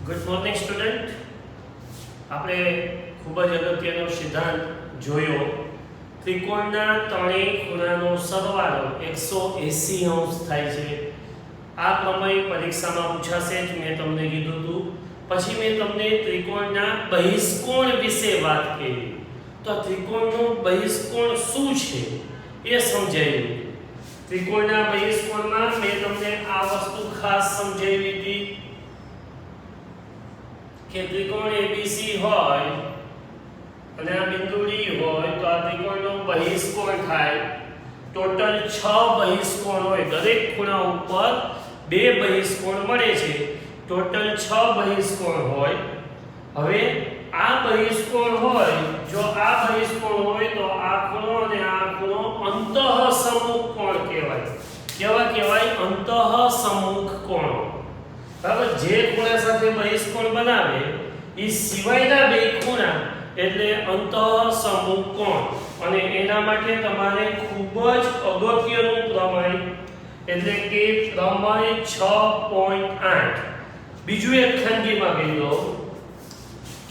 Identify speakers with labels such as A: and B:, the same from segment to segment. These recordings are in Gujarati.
A: Good morning student. આપણે ખૂબ જ અગત્યનો સિદ્ધાંત જોયો. ત્રિકોણના ત્રણેય ખૂણાનો સરવાળો 180 અંશ થાય છે. આ પ્રમેય પરીક્ષામાં પૂછાશે જ, મેં તમને કીધું હતું. પછી મેં તમને ત્રિકોણના બહિષ્કોણ વિશે વાત કરી. તો ત્રિકોણનો બહિષ્કોણ શું છે એ સમજાવ્યું. ત્રિકોણના બહિષ્કોણમાં મેં તમને આ વસ્તુ ખાસ સમજાવી હતી કે ત્રિકોણ ABC હોય અને આ બિંદુ D હોય તો આ ત્રિકોણનો બહિષ્કોણ થાય. ટોટલ 6 બહિષ્કોણ હોય, દરેક ખૂણા ઉપર 2 બહિષ્કોણ મળે છે. ટોટલ 6 બહિષ્કોણ હોય. હવે આ બહિષ્કોણ હોય, જો આ બહિષ્કોણ હોય તો આ ખૂણો અને આ ખૂણો અંતઃસમુખ કોણ કહેવાય. કેવા કહેવાય? અંતઃસમુખ કોણ. બરાબર, જે ખૂણા સાથે બહિષ્કોણ બનાવે એ સિવાયના બે ખૂણા એટલે અંતઃસમુખ કોણ. અને એના માટે તમારે ખૂબ જ અગત્યનું પ્રમેય એટલે કે પ્રમેય 6.8 બીજું એક ખાનગીમાં કહી દો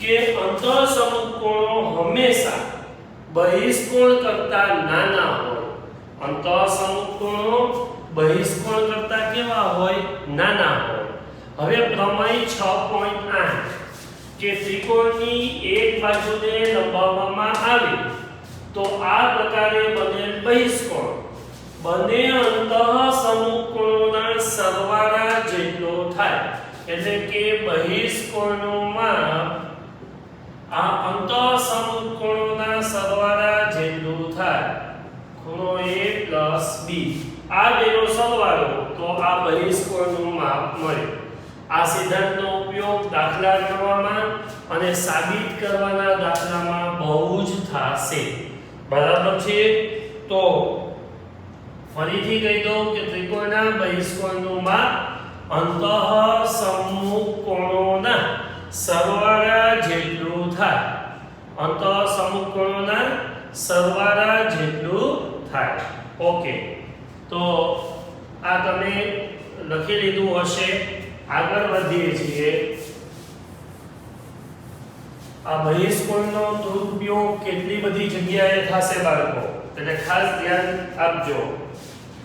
A: કે અંતઃસમુખ કોણો હંમેશા બહિષ્કોણ કરતા નાના હોય. અંતઃસમુખ કોણો બહિષ્કોણ કરતા કેવા હોય? નાના હોય. હવે પ્રમેય 6.8 કે ત્રિકોણની એક બાજુને લંબાવવામાં આવે તો આ પ્રકારે બનેલ બહિષ્કોણ બંને અંતઃસમુખ કોણોના સરવાળા જેટલો થાય. એટલે કે બહિષ્કોણનું માપ આ અંતઃસમુખ કોણોના સરવાળા જેટલું થાય. ખૂણો A plus B આ બેનો સરવાળો તો આ બહિષ્કોણનું માપ મળે. આ સિદ્ધાંતનો ઉપયોગ દાખલા ગણવામાં અને સાબિત કરવાના દાખલામાં બહુ જ થશે. બરાબર છે? તો ફરીથી કહી દઉં કે ત્રિકોણના બહિષ્કોણનું માપ અંતઃસમુખ કોણોના સરવાળા જેટલું થાય. અંતઃસમુખ કોણોના સરવાળા જેટલું થાય. ઓકે, તો આ તમે લખી લીધું હશે. આગળ વધીએ છીએ. આ બહિષ્કોણનો દુરુપયોગ કેટલી બધી જગ્યાએ થશે બાળકો, એટલે ખાસ ધ્યાન આપજો.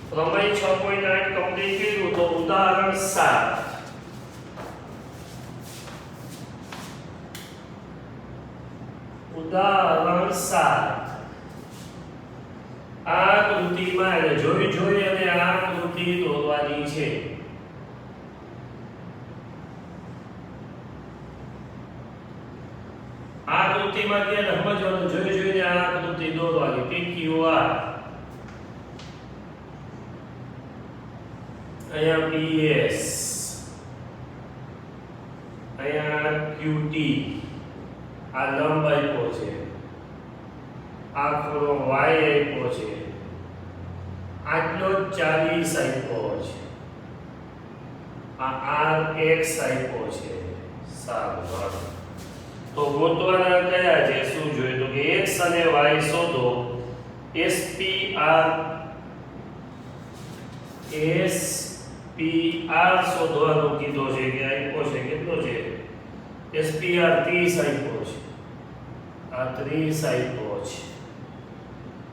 A: પ્રમેય 6.8 કમ્પ્લીટ કર્યું તો ઉદાહરણ 7. ઉદાહરણ 7 આ કૃતિમાં જોઈ અને આ કૃતિ દોરવાની છે. આ કૃતિમાં ધ્યાન સમજવાનું, જોઈને આ કૃતિ દોરવાની. PQR અહીંયા PS અહીંયા QT આ લંબ આપ્યો છે, આ ખૂણો Y આપ્યો છે, આટલો 40 આપ્યો છે, આ RX આપ્યો છે. સારું, તો ગોતવાના કયા છે શું જોઈએ તો કે x અને y શોધો. SPR શોધવાનું કીધો છે કે આપ્યો છે. કેટલો છે? SPR 30 આપ્યો છે, આ 30 આપ્યો છે.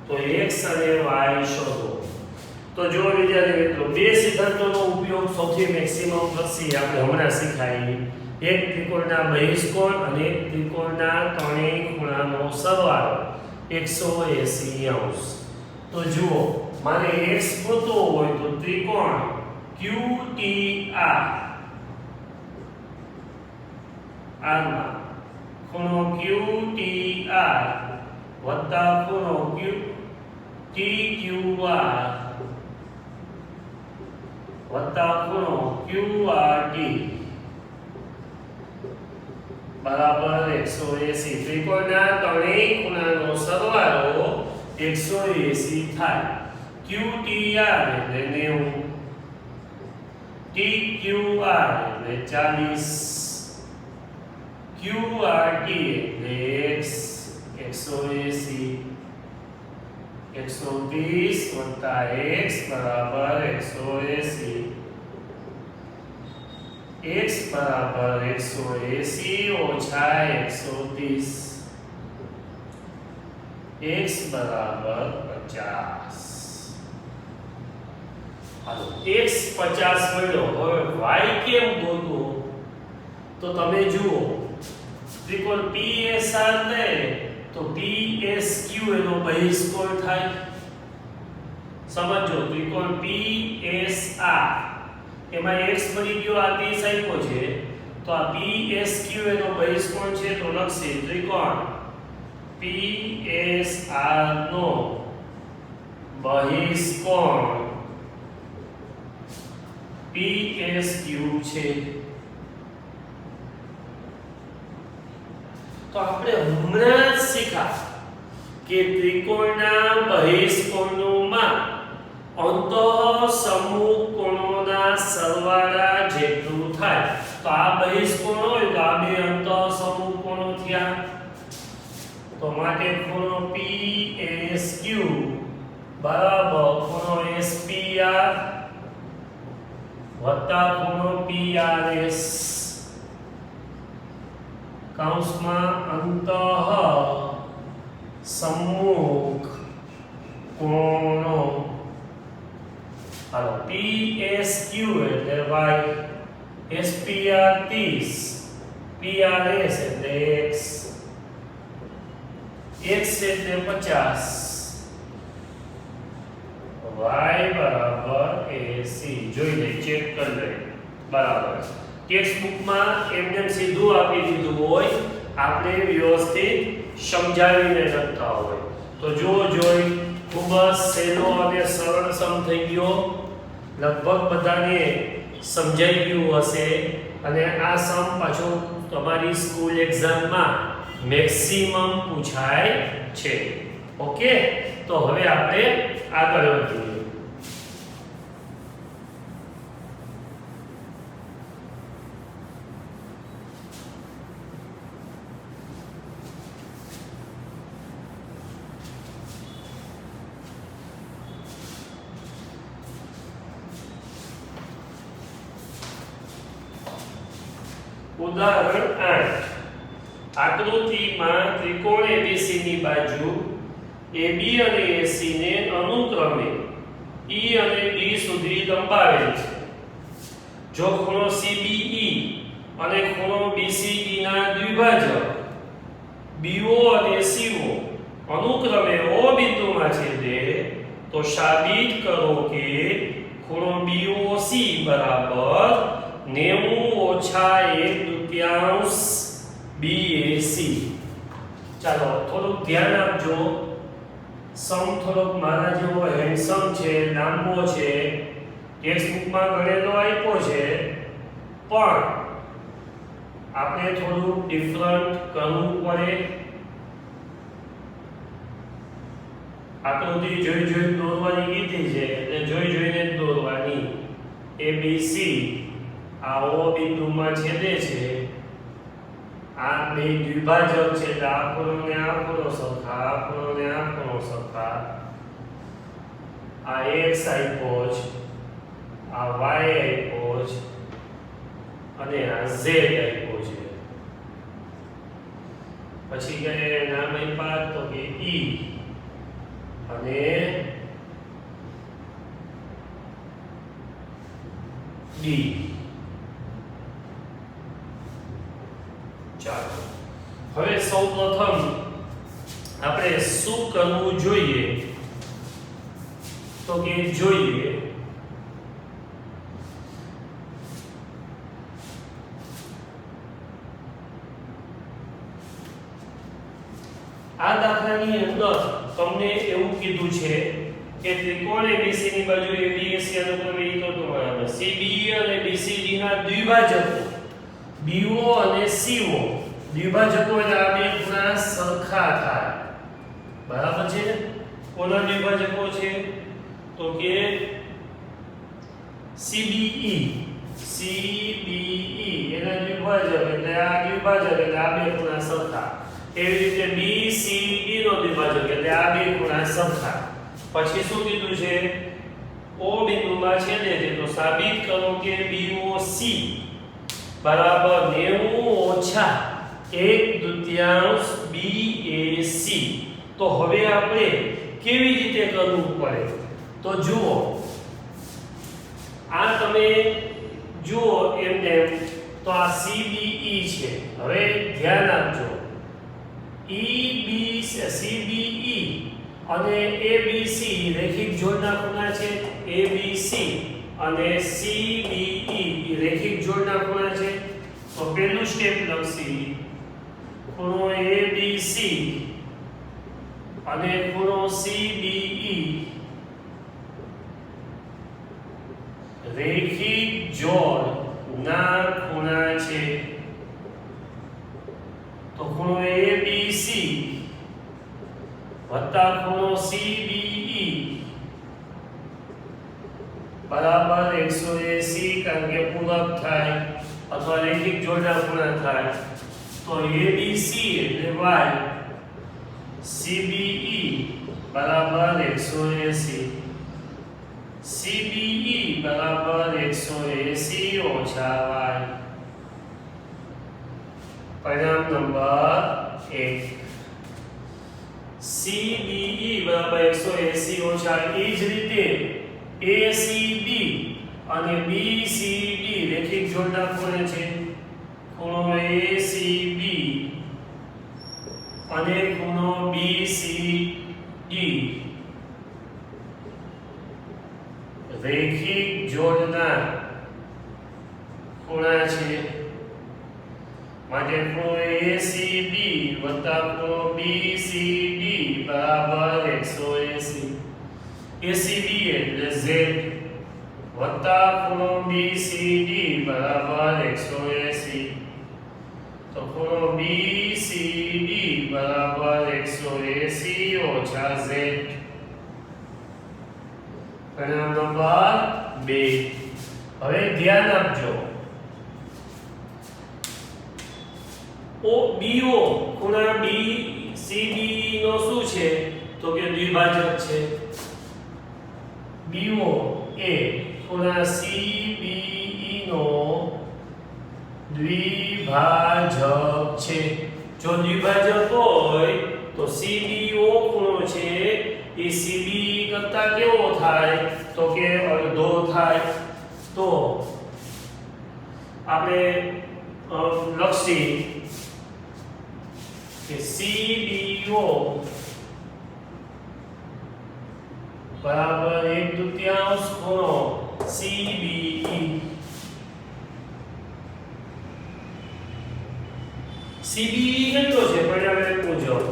A: તો x અને y શોધો. તો જો વિદ્યાર્થી મિત્રો, બે સિદ્ધાંતોનો ઉપયોગ સૌથી મેક્સિમમ કરશી આપણે હમણાં શીખાય. એક ત્રિકોણના બહિષ્કોણ અને એક ત્રિકોણના ત્રણેય ખૂણાનો સરવાળો 180 અંશ. તો જુઓ, મારે x ગોતવો હોય તો ત્રિકોણ QTR આમાં ખૂણો QTR વત્તા ખૂણો TQR વત્તા ખૂણો QRT બરાબર 180. ત્રિકોણના ત્રણેય ખૂણાનો સરવાળો 180 થાય. QTR એટલે 90, TQR એટલે 40, QRT એટલે 180. 130 વત્તા x બરાબર 180. x બરાબર 180 ઓછા 130, x બરાબર 50. હાલો x 50 મળ્યો. હવે y કેમ ગોતવું? તો તમે જુઓ ત્રિકોણ PSR લે તો PSQ એનો બહિષ્કોણ થાય. સમજો ત્રિકોણ PSR એમાં x મળી ગયો, આ 30 આપ્યો છે, તો આ PSQ એનો બહિષ્કોણ છે, તો લખશે ત્રિકોણ PSR નો બહિષ્કોણ PSQ છે. તો આપણે હમણાં જ શીખ્યા કે ત્રિકોણના બહિષ્કોણનું માપ અંતઃસમૂહ કોણોના સરવાળા જેટલું થાય. તો આ બહિષ્કોણ હોય તો આ બે અંતઃસમૂહ કોણો થયા. તો માટે ખૂણો PSQ બરાબર ખૂણો SPR વત્તા ખૂણો PRS કૌંસમાં અંતઃસમૂહ કોણો. હાલો PSQ એટલે y, SPR 30, PRS એટલે x, x એટલે 50, y બરાબર 80. જોઈ લે, ચેક કરી લે. બરાબર ટેક્સ્ટ બુકમાં એમને સીધું આપી દીધું હોય, આપણે વ્યવસ્થિત સમજાવીને લખતા હોય. તો જો જોઈ ખૂબ જ સહેલો અને સરળ સમ થઈ ગયો. લગભગ બધાને સમજાઈ ગયું હશે. અને આ સમ પાછો તમારી સ્કૂલ એક્ઝામમાં મેક્સિમમ પૂછાય છે. ઓકે, તો હવે આપણે આગળ વધીએ. ઉદાહરણ 8. આકૃતિમાં ત્રિકોણ ABC ની બાજુ AB અને AC ને અનુક્રમે E અને D સુધી લંબાવેલ છે. જો ખૂણો CBE અને ખૂણો BCD ના દ્વિભાજક BO અને CO અનુક્રમે O બિંદુમાં છેદે, તો સાબિત કરો કે ખૂણો BOC બરાબર 90 ઓછા 1/2 BAC. ચાલો થોડુંક ધ્યાન આપજો. સમ થોડોક મારા જેવો હેન્ડસમ છે, લાંબો છે, ટેક્સ્ટ બુકમાં ગણેલો આપ્યો છે, પણ આપણે થોડું ડિફરન્ટ કરવું પડે. આકૃતિ જોઈ જોઈ દોરવાની કીધી છે એટલે જોઈ જોઈને જ દોરવાની. ABC આ O બિંદુમાં છેદે છે, આ બે દ્વિભાજક છે, આ ખૂણો ને આ ખૂણો સરખા, આ ખૂણો ને આ ખૂણો સરખા, આ x આપ્યો છે, આ y આપ્યો છે અને આ z આપ્યો છે. પછી કે નામ આપ્યા તો કે E અને D. ચાલો હવે સૌપ્રથમ આપણે શું કરવું જોઈએ? તો કે જોઈએ આ દાખલાની અંદર તમને એવું કીધું છે કે ત્રિકોણ ABC ની બાજુ ABAC અનુક્રમે તો બરાબર CBE અને BCD ના દ્વિભાજકો BO અને CO દ્વિભાજકો એટલે આ બે ખૂણા સરખા થાય. બરાબર છે? કોના દ્વિભાજકો છે? તો કે CBE એના દ્વિભાજક એટલે આ દ્વિભાજક એટલે આ બે ખૂણા સરખા. એવી રીતે BCD નો દ્વિભાજક એટલે આ બે ખૂણા સરખા. પછી શું કીધું છે? O બિંદુમાં છેદે છે, તો સાબિત કરો કે BOC બરાબર 90 ઓછા 1/2 BAC. તો હવે આપણે કેવી રીતે કરવું પડે? તો જુઓ, આ તમે જુઓ એમને તો આ CBE છે. હવે ધ્યાન આપજો, CBE અને ABC રેખિક જોડના ખૂણા છે. ABC અને CBE રેખિક જોડના ખૂણા છે. તો પહેલું સ્ટેપ લખી, ખૂણો ABC અને ખૂણો CBE રેખિક જોડના ખૂણા છે. તો ખૂણો ABC વત્તા ખૂણો CBE બરાબર 180, કારણ કે પૂરક થાય અથવા રેખિક જોડના ખૂણા થાય. તો ABC એટલે y, CBE બરાબર 180, CBE બરાબર 180 ઓછા y. પરિણામ નંબર 1. CBE બરાબર 180 ઓછા, એ જ રીતે ACB અને BCD રેખિક જોડના ખૂણે છે. ખૂણો ACB અને ખૂણો BCD રેખિક જોડના ખૂણા છે. માટે ખૂણો ACB વત્તા ખૂણો BCD બરાબર 180. ACB એટલે Z વત્તા ખૂણો BCD બરાબર 180. તો ખૂણો BCD બરાબર 180 ઓછા Z. પરિણામ નંબર 2. હવે ધ્યાન આપજો, BO ખૂણા BCD નો શું છે? તો કે દ્વિભાજક છે. BO એ ખૂણા CBE નો દ્વિભાજક છે. જો દ્વિભાજક હોય તો CBO ખૂણો છે એ CBE કરતા કેવો થાય? તો કે અડધો થાય. તો આપણે લખી કે CBO બરાબર 1/2 ખૂણો CBE. CBE કેટલો છે? પરિણામ મુજબ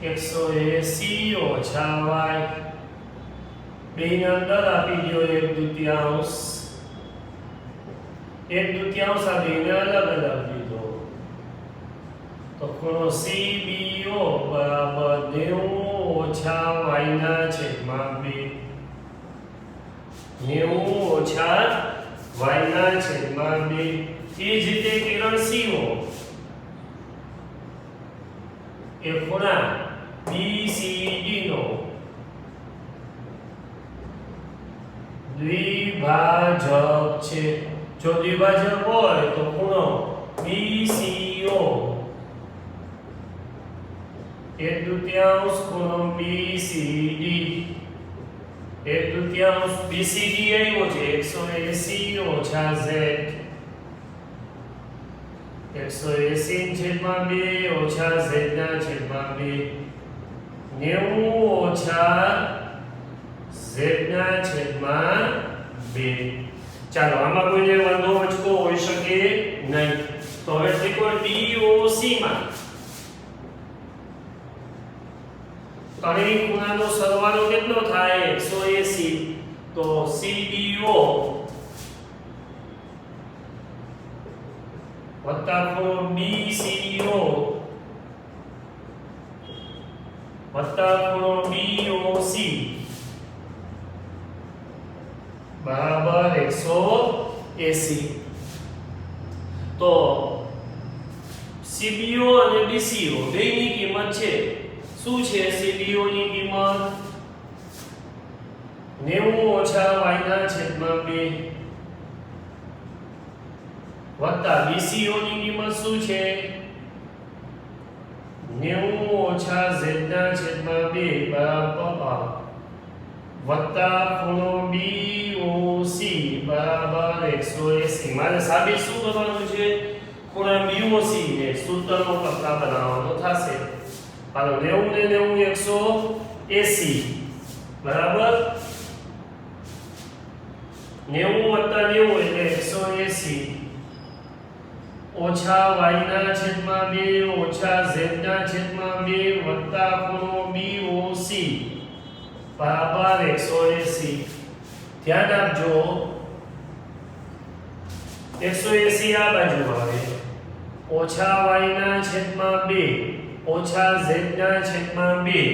A: 180 ઓછા y. બેની અંદર આપી દો 1/2. 1/2 આ બેને અલગ અલગ દીધો. તો ખૂણો CBO બરાબર 90 ઓછા y ના છેદમાં 2. 90 ઓછા y ના છેદમાં 2. એ જ રીતે કિરણ CO એ ખૂણા BCD નો દ્વિભાજક છે. જો દ્વિભાજક હોય તો ખૂણો BCO 1/2 ખૂણો BCD 1/2 BCD આવ્યો છે 180 ઓછા Z. 180 છેદમાં 2 ઓછા Z ના છેદમાં 2. 90 ઓછા Z ના છેદમાં 2. ચાલો, આમાં કોઈને વાંધો વચકો હોઈ શકે નહીં. તો હવે ત્રિકોણ BOC માં ત્રણેય ખૂણાનો સરવાળો કેટલો થાય? 180. તો CBO વત્તા ખૂણો BCO વત્તા ખૂણો BOC બરાબર 180. તો CBO અને BCO બેની કિંમત છે. શું છે CBO ની કિંમત? 90 ઓછા y ના છેદમાં 2 વત્તા BCO ની કિંમત શું છે 90 ઓછા z ના છેદમાં 2 બરાબર વત્તા ખૂણો BOC બરાબર 180. મારે સાબિત શું કરવાનું છે ખૂણા BOC ને સૂત્રનો પત્તા બનાવવાનો થશે. હાલો 90 ને 90 180 બરાબર 90 + 90 એટલે 180 ઓછા y ના છેદમાં 2 ઓછા z ના છેદમાં 2 વત્તા ખૂણો BOC બરાબર 180. ધ્યાન આપજો 180 આ બાજુ આવે ઓછા y ના છેદમાં 2 ઓછા z ના છેદમાં 2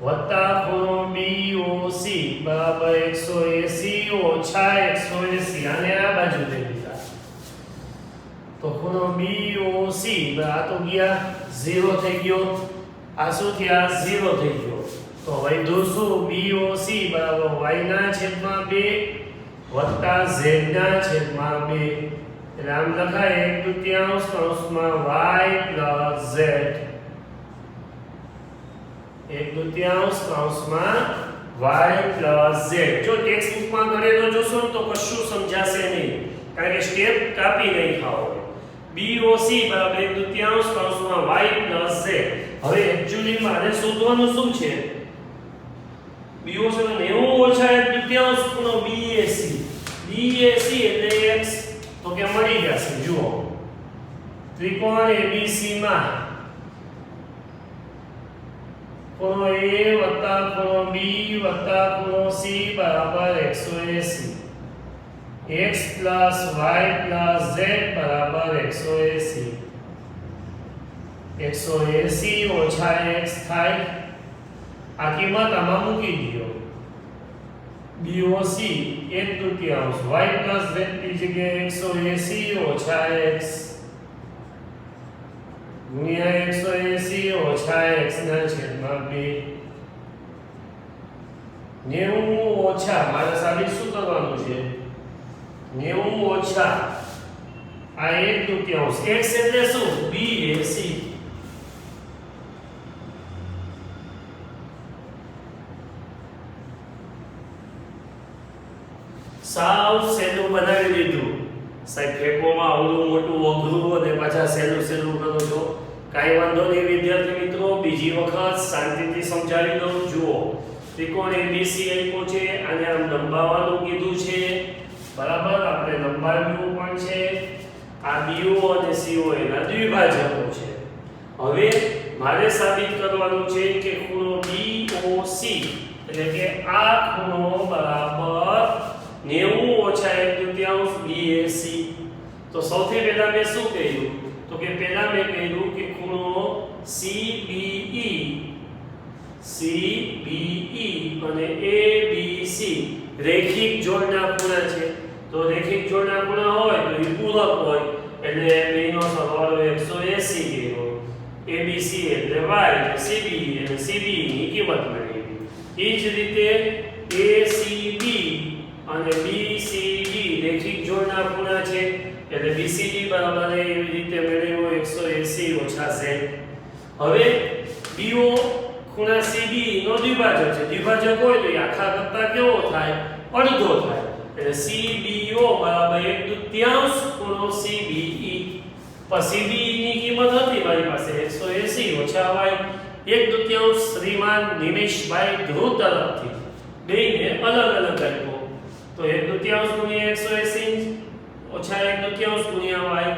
A: વત્તા ખૂણો BOC બરાબર 180 ઓછા 180 આને આ બાજુ લઈ લીધા તો ખૂણો BOC આ તો ગયા 0 થઈ ગયો આ શું થયા 0 થઈ ગયો તો વધ્યું શું BOC બરાબર y ના છેદમાં 2 વત્તા z ના છેદમાં 2 એટલે આમ લખાય 1/2 કૌંસમાં y પ્લસ z 1/2 કૌંસમાં y પ્લસ z. જો ટેક્સ્ટ બુકમાં ગણેલો જોશો તો કશું સમજાશે નહીં કારણ કે સ્ટેપ કાપી નહીં ખાઓ. BOC બરાબર 1/2 કૌંસમાં y પ્લસ z. હવે એક્ચ્યુઅલી મારે શોધવાનું શું છે BOC ને 90 ઓછા 1/2 ખૂણો BAC એટલે x તો કે મળી જશે. જુઓ ત્રિકોણ ABC માં ખૂણો A વત્તા ખૂણો B વત્તા ખૂણો C બરાબર 180 x plus y plus z બરાબર 180 180 ઓછા x થાય આ કિંમત આમાં મૂકી દો BOC 1/2 y પ્લસ z ની જગ્યાએ 180 ઓછા x ગુણ્યા 180 ઓછા x ના છેદમાં 2 90 ઓછા મારે સાબિત શું કરવાનું છે 90 ઓછા આ 1/2 x એટલે શું BAC સાવ સહેલું બનાવી દીધું સાહેબ. ફેકોમાં આવડું મોટું અઘરું અને પાછા સહેલું કરો છો કાંઈ વાંધો નહીં વિદ્યાર્થી મિત્રો. બીજી વખત શાંતિથી સમજાવી દઉં. જુઓ ત્રિકોણ ABC આપ્યો છે આને આમ લંબાવવાનું કીધું છે બરાબર. આપણે લંબાવ્યું પણ છે. આ BO અને CO એના દ્વિભાજકો છે. હવે મારે સાબિત કરવાનું છે કે ખૂણો BOC એટલે કે આ ખૂણો બરાબર 90 ઓછા 1/2 BAC. તો સૌથી પહેલા મેં શું કહ્યું તો કે પહેલા મેં કહ્યું કે ખૂણો CBE અને ABC રેખિક જોડના ખૂણા છે. તો રેખિક જોડના ખૂણા હોય તો એ પૂરક હોય એટલે બેનો સરવાળો 180 કર્યો. ABC એટલે y એટલે CBE અને CBE ની કિંમત મળી. એ જ રીતે ACB અને BCD રેખિક જોડના ખૂણા છે એટલે BCD બરાબર એવી રીતે મેળવ્યો 180 ઓછા z. હવે BO ખૂણા CB નો દ્વિભાજક છે. દ્વિભાજક હોય તો એ આખા કરતા કેવો થાય અડધો થાય એટલે CBO બરાબર 1/2 ખૂણો CBE. પર CBE ની કિંમત હતી મારી પાસે 180 ઓછા y 1/2 શ્રીમાન નિમેશભાઈ ધ્રુવ તરફથી બેને અલગ અલગ આપ્યો તો 1/2 ગુણ્યા 180 ઓછા 1/2 ગુણ્યા y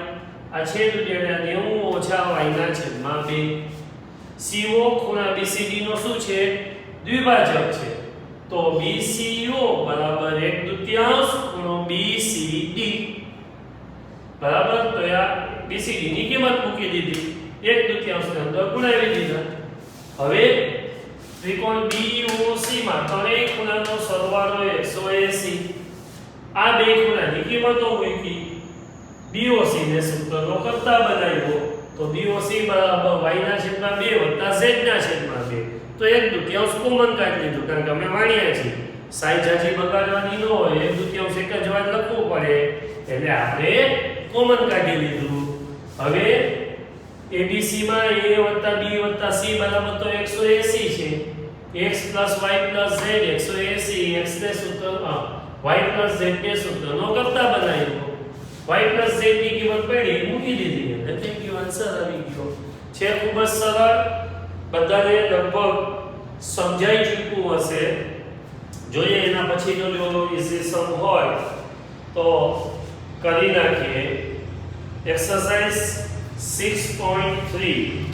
A: આ છેદ ઉડ્યા 90 ઓછા y ના છેદમાં 2. CO ખૂણા BCD નો શું છે દ્વિભાજક છે તો BCO બરાબર 1/2 ખૂણો BCD બરાબર. તો આ BCD ની કિંમત મૂકી દીધી 1/2 ને અંદર ગુણાવી દીધા. હવે ત્રિકોણ BOC માં ત્રણેય ખૂણાનો સરવાળો 180. આ બે ખૂણાની કિંમતો મૂકી BOC ને સૂત્રનો કરતા બનાવ્યો તો BOC બરાબર y ના છેદમાં 2 વત્તા z ના છેદમાં 2. તો 1/2 કોમન કાઢી લીધું કારણ કે અમે વાણ્યા છીએ સાઈ જાજી બગાડવાની ન હોય 1/2 એક જ વાર લખવું પડે એટલે આપણે કોમન કાઢી લીધું. હવે ABC માં A + B + C બરાબર તો 180 છે. x + y + z 180 x ને સૂત્ર y + z ને સૂત્રનો કરતા બનાવ્યો. y + z ની કિંમત પડી મૂકી દીધી એટલે થઈ ગયો આન્સર આવી ગયો. છે ખૂબ જ સરળ, બધાને લગભગ સમજાઈ ચૂક્યું હશે. જોઈએ એના પછીનો જો ઈઝી સમ હોય તો કરી નાખીએ. એક્સરસાઇઝ 6.3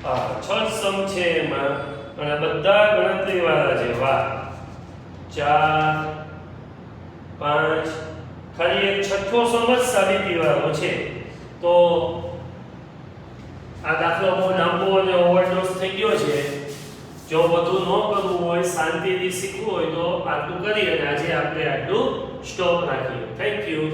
A: 6 સમ છે એમાં અને બધા ગણતરી વાળા છે. વાહ, 4 5 ખાલી એક છઠ્ઠો સમ જ સાબિતી વાળો છે. તો આ દાખલો બહુ લાંબો અને ઓવરડોઝ થઈ ગયો છે. જો બધું ન કરવું હોય, શાંતિથી શીખવું હોય તો આટલું કરી અને આજે આપણે આટલું સ્ટોપ રાખીએ. Thank you.